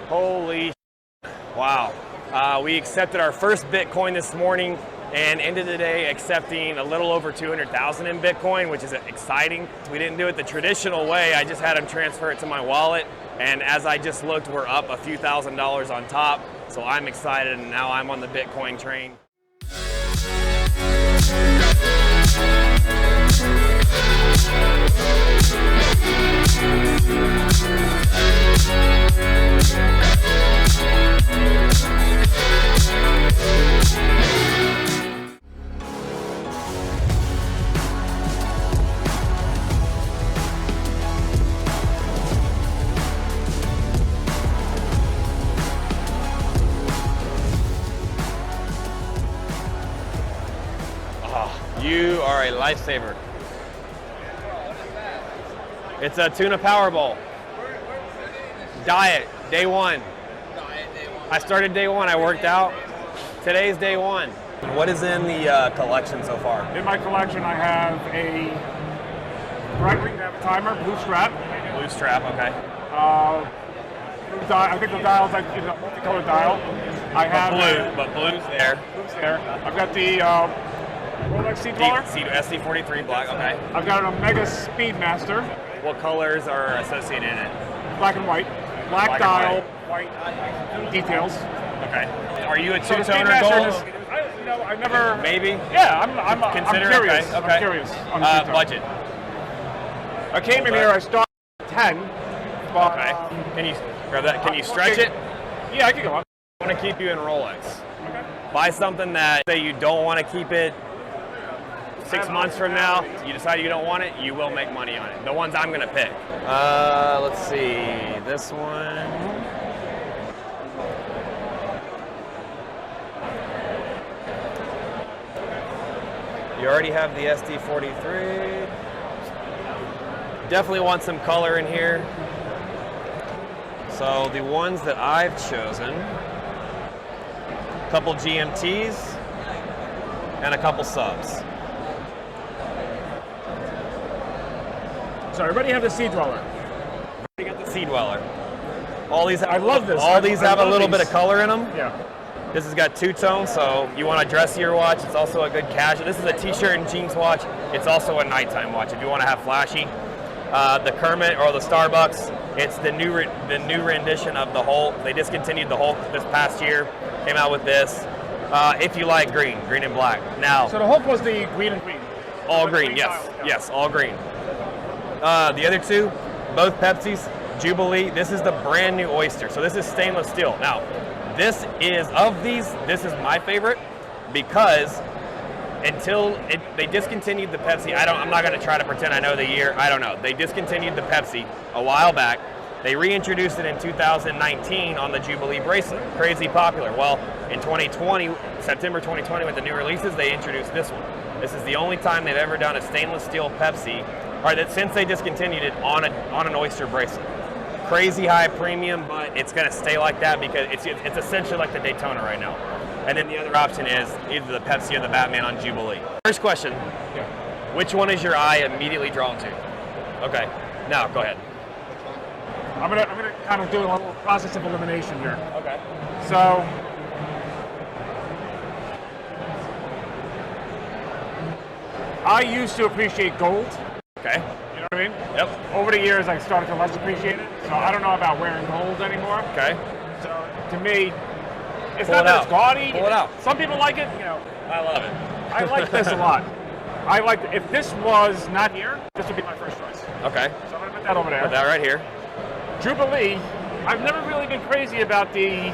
Holy wow. We accepted our first Bitcoin this morning and ended the day accepting a little over 200,000 in Bitcoin, which is exciting. We didn't do it the traditional way. I just had them transfer it to my wallet. And as I just looked, we're up a few $1,000s on top. So I'm excited, and now I'm on the Bitcoin train. You are a lifesaver. It's a tuna Powerball. Diet, day one. I started day one, I worked out. Today's day one. What is in the collection so far? In my collection, I have a Breitling navitimer, blue strap. Blue strap, okay. I think the dial's like a multicolored dial. I have but blue's there. Blue's there. I've got the Rolex Sea-Dweller. SD43 black, okay. I've got an Omega Speedmaster. What colors are associated in it? Black and white. Black dial, white details. Okay. Are you a So the two-toner Speedmaster gold? I've never. Maybe? Yeah, I'm curious. Okay. I'm curious. Budget. I came in here, I started at 10. But, okay. Can you grab that? Can you stretch it? Yeah, I can go up. I want to keep you in Rolex. Okay. Buy something that, say you don't want to keep it 6 months from now, you decide you don't want it, you will make money on it. The ones I'm going to pick. Let's see. This one. You already have the SD43. Definitely want some color in here. So the ones that I've chosen, a couple GMTs and a couple subs. So I already have the Sea-Dweller. You got the Sea-Dweller. All these, I love this. All these have a little bit of color in them. Yeah. This has got two-tone, so you want to dress your watch. It's also a good casual. This is a t-shirt and jeans watch. It's also a nighttime watch if you want to have flashy. The Kermit or the Starbucks, it's the new rendition of the Hulk. They discontinued the Hulk this past year. Came out with this. If you like green and black. Now. So the Hulk was the green and green. All green, yes, yes, all green. The other two, both Pepsis, Jubilee. This is the brand new Oyster. So this is stainless steel. Now, this is is my favorite because until they discontinued the Pepsi, I'm not going to try to pretend I know the year. I don't know. They discontinued the Pepsi a while back. They reintroduced it in 2019 on the Jubilee bracelet. Crazy popular. Well, in 2020, September 2020, with the new releases, they introduced this one. This is the only time they've ever done a stainless steel Pepsi, or that since they discontinued it on an Oyster bracelet. Crazy high premium, but it's going to stay like that because it's essentially like the Daytona right now. And then the other option is either the Pepsi or the Batman on Jubilee. First question, which one is your eye immediately drawn to? Okay, now go ahead. I'm gonna kind of do a little process of elimination here. Okay. So, I used to appreciate gold. Okay. You know what I mean? Yep. Over the years, I started to less appreciate it. So I don't know about wearing gold anymore. Okay. So to me, it's Pull not it that out. it's gaudy. Pull it out. Some people like it. You know. I love it. I like this a lot. I like if this was not here, this would be my first choice. Okay. So I'm gonna put that over there. Put that right here. Jubilee, I've never really been crazy about it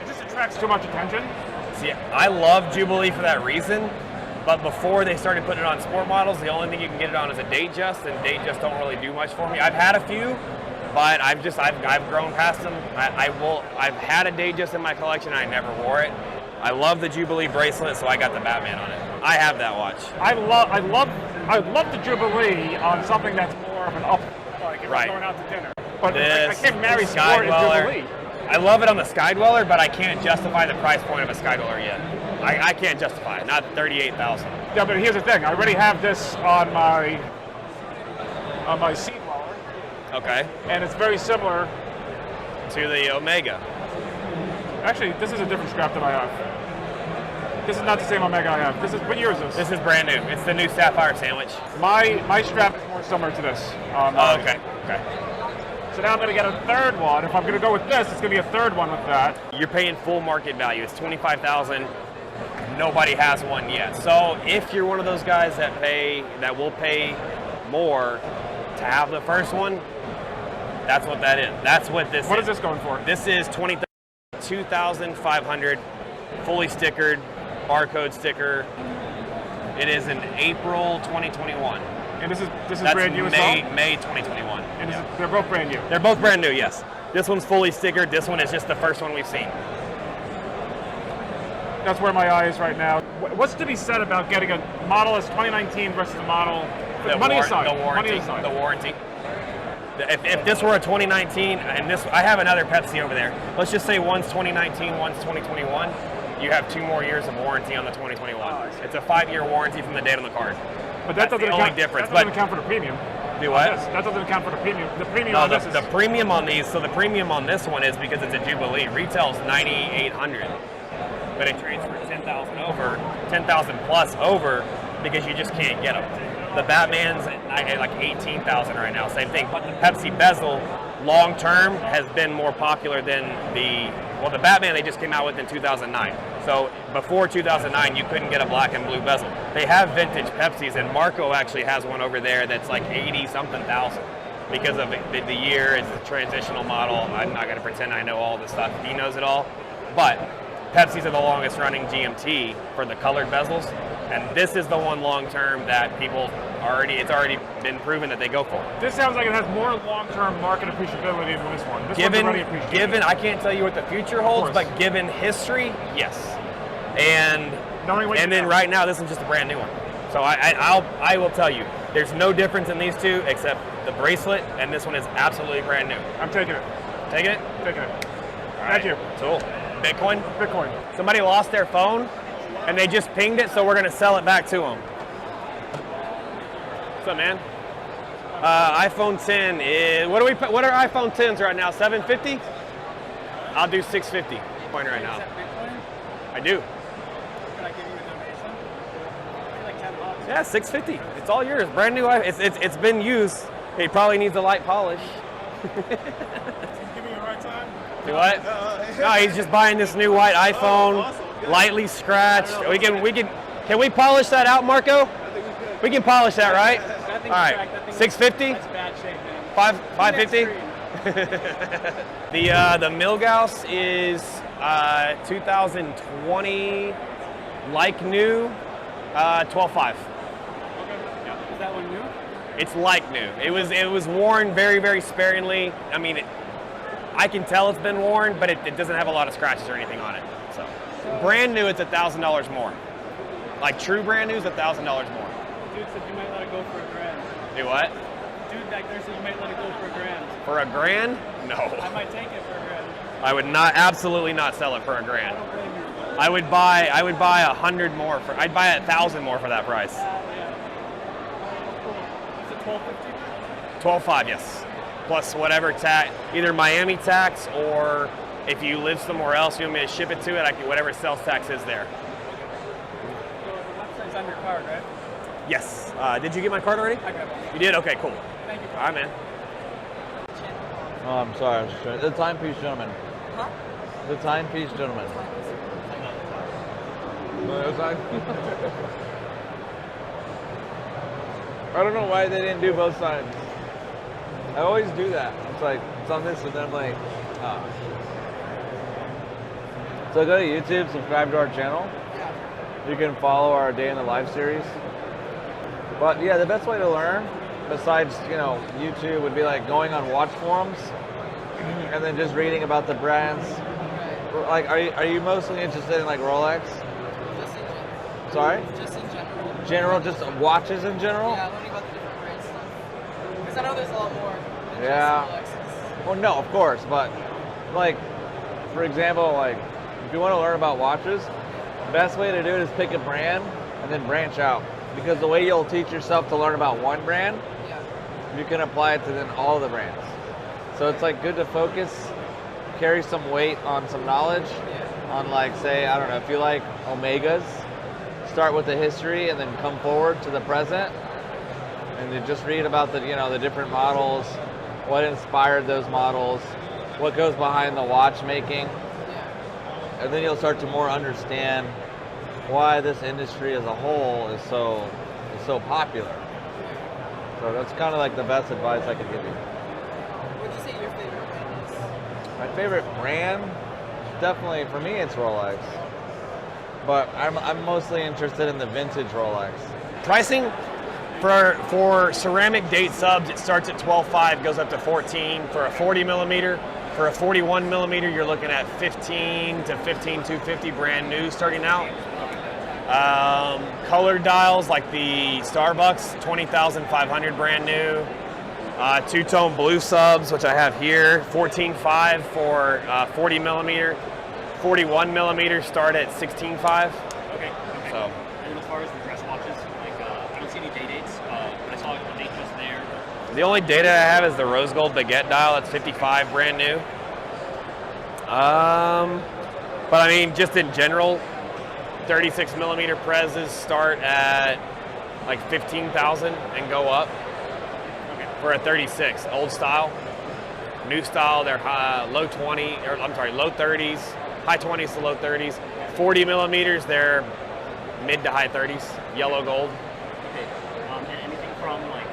just attracts too much attention. See, I love Jubilee for that reason, but before they started putting it on sport models, the only thing you can get it on is a Datejust, and Datejust don't really do much for me. I've had a few, but I've grown past them. I've had a Datejust in my collection, and I never wore it. I love the Jubilee bracelet, so I got the Batman on it. I have that watch. I love the Jubilee on something that's more of an up, like if I'm going out to dinner. But I can't marry sport and Jubilee. I love it on the Sky-Dweller, but I can't justify the price point of a Sky-Dweller yet. I can't justify it, not $38,000. Yeah, but here's the thing. I already have this on my Sea-Dweller. Okay. And it's very similar to the Omega. Actually, this is a different strap that I have. This is not the same Omega I have. What year is this? This is brand new. It's the new Sapphire Sandwich. My strap is more similar to this. Oh, okay. Okay. So now I'm going to get a third one. If I'm going to go with this, it's going to be a third one with that. You're paying full market value. It's $25,000. Nobody has one yet. So if you're one of those guys that will pay more to have the first one, that's what that is. That's what this is. What is this going for? This is $22,500, fully stickered, barcode sticker. It is in April 2021. And this is That's brand new as well? May 2021. And they're both brand new? They're both brand new, yes. This one's fully stickered. This one is just the first one we've seen. That's where my eye is right now. What's to be said about getting a model as 2019 versus the model? Money aside. The warranty. If this were a 2019, and I have another Pepsi over there. Let's just say one's 2019, one's 2021. You have 2 more years of warranty on the 2021. It's a 5-year warranty from the date on the card. But that's the only difference. That doesn't account for the premium. Do what? That doesn't account for the premium. The premium no, on this the premium on these. So the premium on this one is because it's a Jubilee. Retail's $9,800, but it trades for $10,000 plus over because you just can't get them. The Batman's at like $18,000 right now. Same thing. But the Pepsi bezel, long term, has been more popular than the Batman they just came out with in 2009. So before 2009, you couldn't get a black and blue bezel. They have vintage Pepsis, and Marco actually has one over there that's like 80-something thousand because of the year. It's a transitional model. I'm not going to pretend I know all this stuff. He knows it all. But Pepsis are the longest running GMT for the colored bezels, and this is the one long term that it's already been proven that they go for. This sounds like it has more long-term market appreciability than this one. This one's already appreciated. Given, I can't tell you what the future holds, but given history, yes. And then right now, this is just a brand new one. So I will tell you, there's no difference in these two except the bracelet, and this one is absolutely brand new. I'm taking it. Taking it? Taking it. Thank you. Cool. Bitcoin? Bitcoin. Somebody lost their phone, and they just pinged it, so we're going to sell it back to them. What's up, man? iPhone 10 is, what are iPhone 10s right now, 750? I'll do 650 coin right now. I do. Can I give you a donation? Like $10. Yeah, 650. It's all yours. Brand new. It's been used. It probably needs a light polish. Give me a hard time. Do what? No, he's just buying this new white iPhone, awesome. lightly scratched. Can we polish that out, Marco? I think we could. We can polish that, right? That thing's All right. cracked. 650. That's bad shape, man. 550. The milgausse is 2020, like new, 12.5. Okay. Yeah. Is that one new? It's like new. It was worn very, very sparingly. I mean, I can tell it's been worn, but it doesn't have a lot of scratches or anything on it. So brand new, it's $1,000 more. Like true brand new is $1,000 more. Dude said you might let it go for $1,000. Do what? Dude back there said you might let it go for $1,000. For $1,000? No. I might take it for $1,000. I would absolutely not sell it for $1,000. I don't blame you. I would buy 100 more for. I'd buy 1,000 more for that price. Yeah. Cool. Is it $12.50? 12.5, yes. Plus whatever tax, either Miami tax or if you live somewhere else, you want me to ship it to it, whatever sales tax is there. So the website's on your card, right? Yes. Did you get my card already? I got one. You did? Okay, cool. Thank you. All right, man. Oh, I'm sorry. I was just trying. The timepiece gentleman. Huh? The timepiece gentleman. I don't know why they didn't do both sides. I always do that. It's like, it's on this, and then I'm like, ah. So go to YouTube, subscribe to our channel. You can follow our Day in the Life series. But yeah, the best way to learn, besides, YouTube, would be like going on watch forums and then just reading about the brands. Like, are you mostly interested in like Rolex? Just in general. Sorry? Just in general. General, just watches in general? Yeah, learning about the different brand stuff. Because I know there's a lot more than Yeah. just Rolexes. Well, no, of course, but like, for example, like if you want to learn about watches, the best way to do it is pick a brand and then branch out. Because the way you'll teach yourself to learn about one brand, Yeah. you can apply it to then all the brands. So it's like good to focus carry some weight on some knowledge. On like, say, I don't know, if you like Omegas, start with the history and then come forward to the present, and you just read about the, you know, the different models, what inspired those models, what goes behind the watchmaking, and then you'll start to more understand why this industry as a whole is so popular. So that's kind of like the best advice I can give you. What would you say your favorite brand is? My favorite brand, definitely for me, it's Rolex. But I'm mostly interested in the vintage Rolex. Pricing for ceramic date subs, it starts at 12.5, goes up to 14 for a 40 millimeter. For a 41 millimeter, you're looking at 15 to 15,250 brand new starting out. Colored dials like the Starbucks, 20,500 brand new. Two-tone blue subs, which I have here, 14.5 for 40 millimeter. 41 millimeter start at 16.5. Okay. So. And as far as the dress watches, like I don't see any day dates. I saw the date just there. The only data I have is the rose gold baguette dial. It's 55 brand new. But I mean, just in general, 36 millimeter prezes start at like 15,000 and go up for a 36. Old style, new style, they're low 30s, high 20s to low 30s. 40 millimeters, they're mid to high 30s, yellow gold. Okay. And anything from like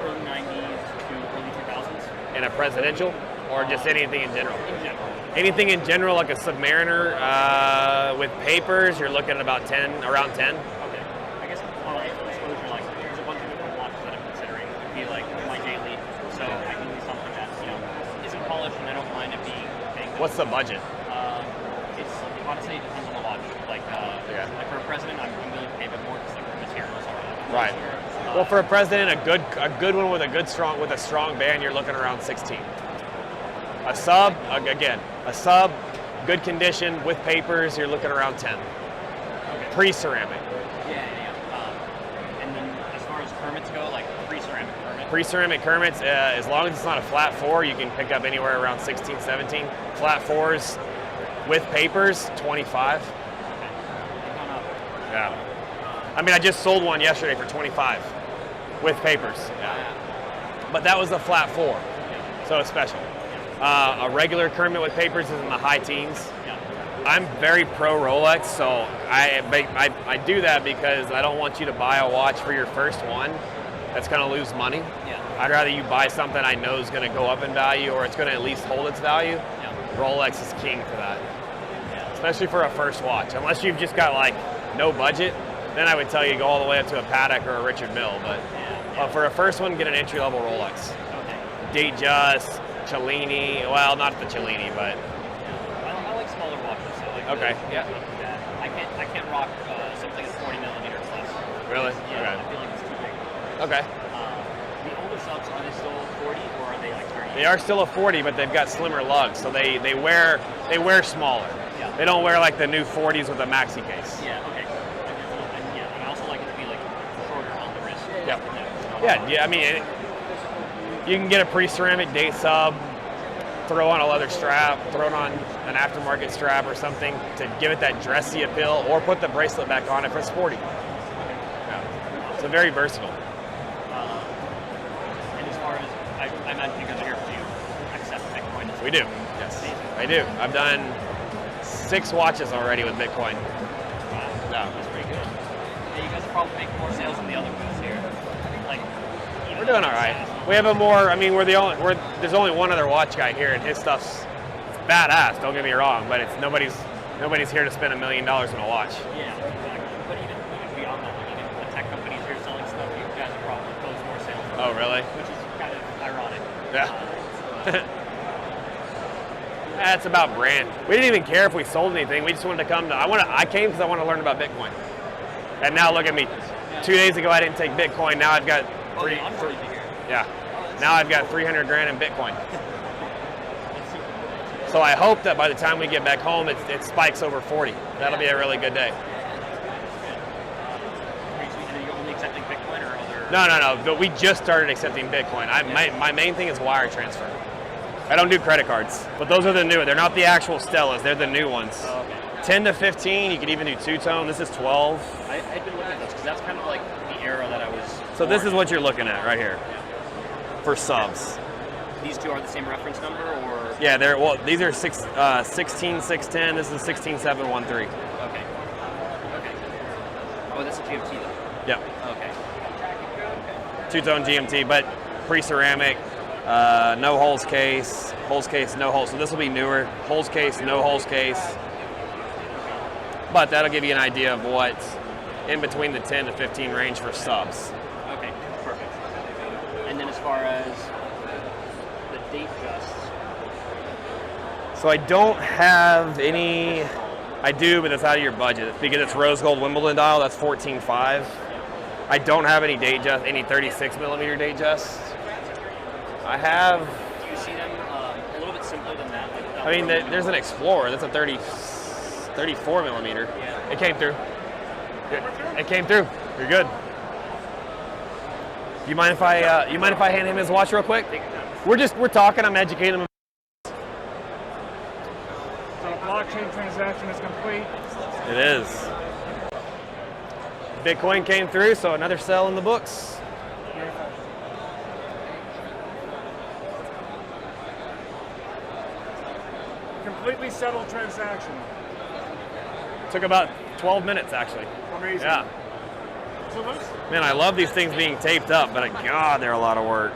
early 90s to early 2000s? In a presidential, or just anything in general? In general. Anything in general, like a submariner with papers, you're looking at about 10, around 10. Okay. I guess on my exposure, like there's a bunch of different watches that I'm considering. It would be like my daily, so I can use something that's, you know, isn't polished and I don't mind it being big. What's the budget? It's honestly, it depends on the watch. Like for a president, I'm willing to pay a bit more because like the materials are Right. Well, for a president, a good one with a strong band, you're looking around 16. A sub, again, good condition with papers, you're looking around 10. Okay. Pre-ceramic. Yeah. And then as far as Kermits go, like pre-ceramic Kermit. Pre-ceramic Kermits, as long as it's not a flat 4, you can pick up anywhere around 16, 17. Flat 4s with papers, 25. Okay. Yeah. I mean, I just sold one yesterday for 25 with papers. Yeah. But that was a flat 4, so it's special. A regular Kermit with papers is in the high teens. Yeah. I'm very pro Rolex, so I do that because I don't want you to buy a watch for your first one that's going to lose money. Yeah. I'd rather you buy something I know is going to go up in value, or it's going to at least hold its value. Yeah. Rolex is king for that, Yeah. especially for a first watch. Unless you've just got like no budget, then I would tell you go all the way up to a Patek or a Richard Mille. But for a first one, get an entry-level Rolex. Okay. Datejust, Cellini. Well, not the Cellini, but I like smaller watches. So like okay. Yeah. I can't rock something that's 40 millimeters less. Really? Yeah. Okay. I feel like it's too big. Okay. The older subs, are they still 40 or are they like 30? They are still a 40, but they've got slimmer lugs, so they wear smaller. Yeah. They don't wear like the new 40s with a maxi case. Yeah. Okay. And I also like it to be like shorter on the wrist. Yeah. I mean, you can get a pre-ceramic date sub, throw on a leather strap, throw it on an aftermarket strap or something to give it that dressy appeal, or put the bracelet back on if it's sporty. Yeah. So very versatile. And as far as, I imagine you guys are here to accept Bitcoin as well. We do. Yes, I do. I've done 6 watches already with Bitcoin. Wow. Yeah. That's pretty good. Yeah, you guys are probably making more sales than the other booths here. Like, We're doing all right. We have there's only one other watch guy here, and his stuff's badass. Don't get me wrong, but it's nobody's here to spend $1 million on a watch. Yeah, exactly. But even beyond that, like even the tech companies here selling stuff, you guys are probably closed more sales. Oh, really? Which is kind of ironic. Yeah. That's about brand. We didn't even care if we sold anything. We just wanted to come to. I came because I want to learn about Bitcoin. And now look at me. 2 days ago I didn't take Bitcoin. Now I've got Now I've got 300 grand in Bitcoin. So I hope that by the time we get back home, it spikes over 40. That'll be a really good day. Are you only accepting Bitcoin or other? No. But we just started accepting Bitcoin. My main thing is wire transfer. I don't do credit cards, but those are the new. They're not the actual Stellas. They're the new ones. Oh, okay. 10 to 15. You could even do two-tone. This is 12. I'd been looking at those because that's kind of like the era that I was. So this is what you're looking at right here for subs. These two are the same reference number, or? Yeah, they're well. These are 16610. This is 16713. Okay. Okay. Oh, that's a GMT though. Yep. Okay. Two-tone GMT, but pre-ceramic, no holes case, no holes. So this will be newer. Holes case, no holes case. But that'll give you an idea of what's in between the 10 to 15 range for subs. Okay, perfect. And then as far as the date justs. So I don't have any. I do, but it's out of your budget because it's rose gold Wimbledon dial. That's 14.5. I don't have any date just, any 36 millimeter date just. I have. Do you see them a little bit simpler than that? Like I mean, there's an Explorer. That's a 34 millimeter. Yeah. It came through. It came through. You're good. You mind if I hand him his watch real quick? We're talking. I'm educating him. So the blockchain transaction is complete. It is. Bitcoin came through, so another sell in the books. Beautiful. Completely settled transaction. Took about 12 minutes actually. Amazing. Yeah. So those, Man, I love these things being taped up, but God, they're a lot of work.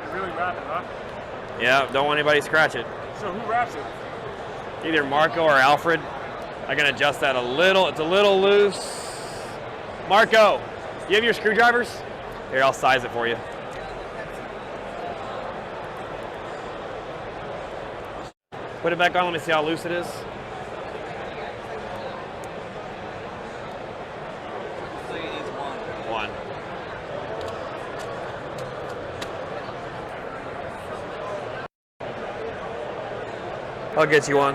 you really wrap it, huh? Yeah, don't want anybody to scratch it. So who wraps it? Either Marco or Alfred. I can adjust that a little. It's a little loose. Marco, you have your screwdrivers? Here, I'll size it for you. Put it back on. Let me see how loose it is. One. I'll get you one.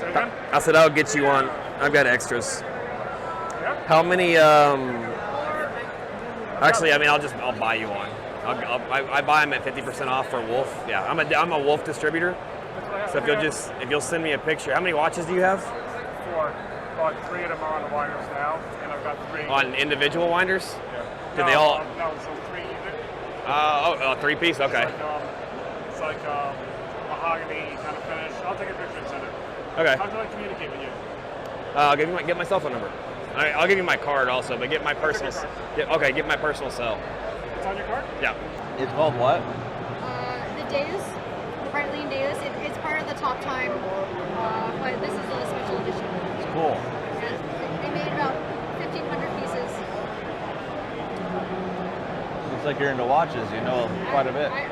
Say again? I said I'll get you one. I've got extras. Yeah. How many? Actually, I mean, I'll buy you one. I buy them at 50% off for Wolf. Yeah, I'm a Wolf distributor. So if you'll send me a picture. How many watches do you have? 4. About 3 of them are on the winders now, and I've got 3. On individual winders? Yeah. Did they all? No, so 3 unit. Three-piece. Okay. It's like mahogany kind of finish. I'll take a picture and send it. Okay. How do I communicate with you? I'll get my cell phone number. I'll give you my card also, but get my personal. Okay, get my personal cell. It's on your card? Yeah. It's called what? The Days, the Breitling Days, it's part of the Top Time, but this is a special edition. It's cool. And they made about 1,500 pieces. Looks like you're into watches. You know quite a bit. I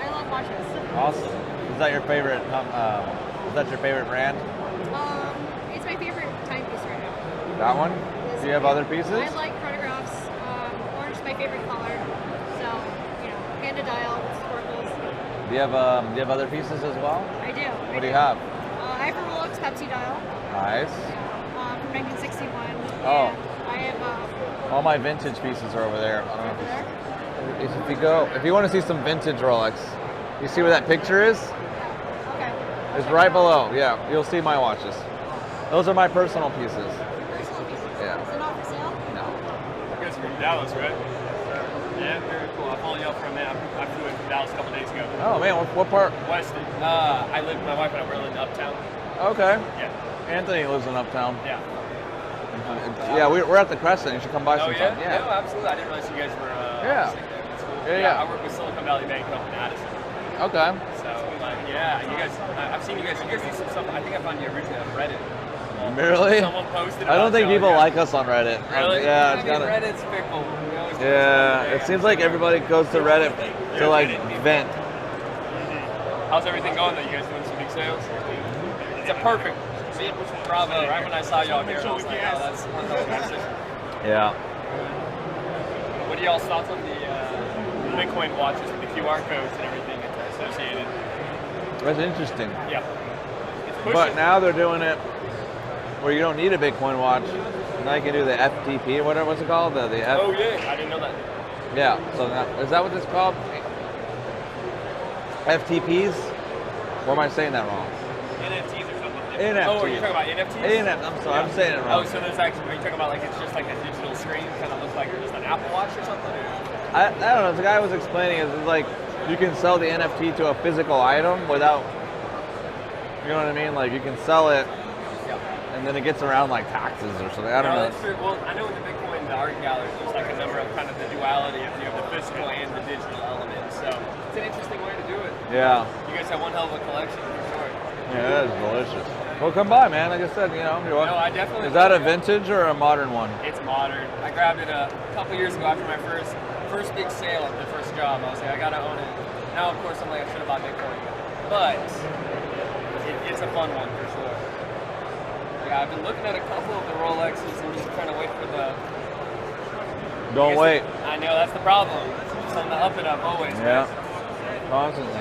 love watches. Awesome. Is that your favorite? Is that your favorite brand? It's my favorite timepiece right now. That one? Do you have other pieces? I like chronographs. Orange is my favorite color. So, panda dial, sparkles. Do you have other pieces as well? I do. What do you have? I have a Rolex Pepsi dial Nice. from 1961. Oh. And I have All my vintage pieces are over there. I don't know over there. if you want to see some vintage Rolex, you see where that picture is? Okay. It's right below. Yeah, you'll see my watches. Those are my personal pieces. Personal pieces. Yeah. Is it not for sale? No. You guys are from Dallas, right? Yeah, very cool. I followed you up from there. I flew in from Dallas a couple days ago. Oh man, what part? Weston. I live with my wife and I live in Uptown. Okay. Yeah. Anthony lives in Uptown. Yeah. Yeah, we're at the Crescent. You should come by Oh sometime. yeah? No, absolutely. I didn't realize you guys were Yeah. sick there. That's cool. Yeah. I work with Silicon Valley Bank up in Addison. Okay. So, yeah, you guys, I've seen you guys do some stuff. I think I found you originally on Reddit. Really? Someone posted I don't about think you. people like us on Reddit. Really? Yeah, I it's mean, kind of. Reddit's fickle. We always do Yeah, something it seems like everybody goes to Reddit to like vent. How's everything going though? You guys doing some big sales? It's a perfect. See, bravo. Right when I saw y'all here, I was like, oh, that's one of those messages. Yeah. What are y'all's thoughts on the Bitcoin watches with the QR codes and everything associated? That's interesting. Yeah. It's pushing. But now they're doing it where you don't need a Bitcoin watch. Now you can do the FTP, whatever, what's it called? The F. Oh yeah, I didn't know that. Yeah. So now, is that what it's called? FTPs? Or am I saying that wrong? NFTs or something. NFTs. Oh, you're talking about NFTs? I'm sorry, I'm saying it wrong. Oh, so there's actually, are you talking about like it's just like a digital screen, kind of looks like just an Apple Watch or something? I don't know. The guy was explaining is like you can sell the NFT to a physical item without, you know what I mean? Like you can sell it, and then it gets around like taxes or something. I don't know. That's true. Well, I know in the Bitcoin, the art gallery, there's like a number of kind of the duality of the physical and the digital element. So it's an interesting way to do it. Yeah. You guys have one hell of a collection for sure. Yeah, that is delicious. Well, come by, man. Like I said, you know, you're welcome. No, I definitely. Is that a vintage or a modern one? It's modern. I grabbed it a couple years ago after my first big sale at the first job. I was like, I gotta own it. Now, of course, I'm like, I should have bought Bitcoin, but it's a fun one for sure. Yeah, I've been looking at a couple of the Rolexes and just trying to wait for the. Don't wait. I know that's the problem. It's just on the up and up always. Yeah. Constantly.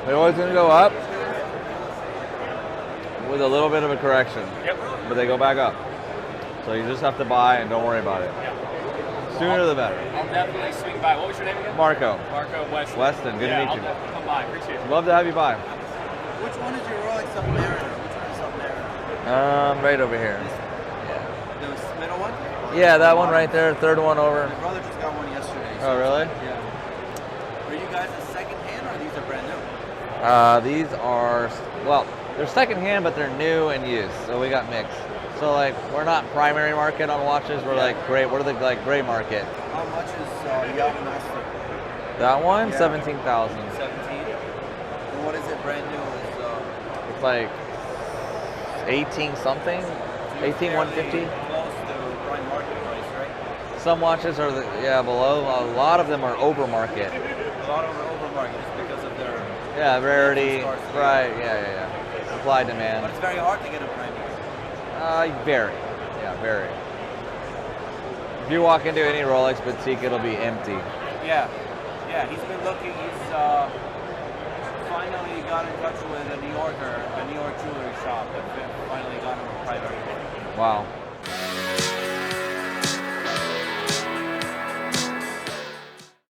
They're always gonna go up with a little bit of a correction. Yep. But they go back up. So you just have to buy and don't worry about it. Yep. Sooner the better. I'll definitely swing by. What was your name again? Marco. Marco Weston. Weston, good to meet I'll you. definitely come by. Appreciate it. Love to have you by. Which one is your Rolex Submariner? Which one is Submariner? Right over here. The middle one? Yeah, that one right there, third one over. My brother just got one yesterday. Oh, really? Yeah. Are you guys a second hand or these are brand new? These are, well, they're second hand, but they're new and used, so we got mixed. So like, we're not primary market on watches, we're like gray, we're the like gray market. How much is Yacht Master? That one, Yeah. 17,000. 17. And what is it brand new? It's like 18 something, 18,150. Close to prime market price, right? Some watches are, below. A lot of them are over market. A lot of them are over market just because of their Yeah, rarity, scarcity. right, yeah. Supply, demand. But it's very hard to get a prime market. Very, very. If you walk into any Rolex boutique, it'll be empty. Yeah, he's been looking. He's finally got in touch with a New York jewelry shop that finally got him a private. Wow.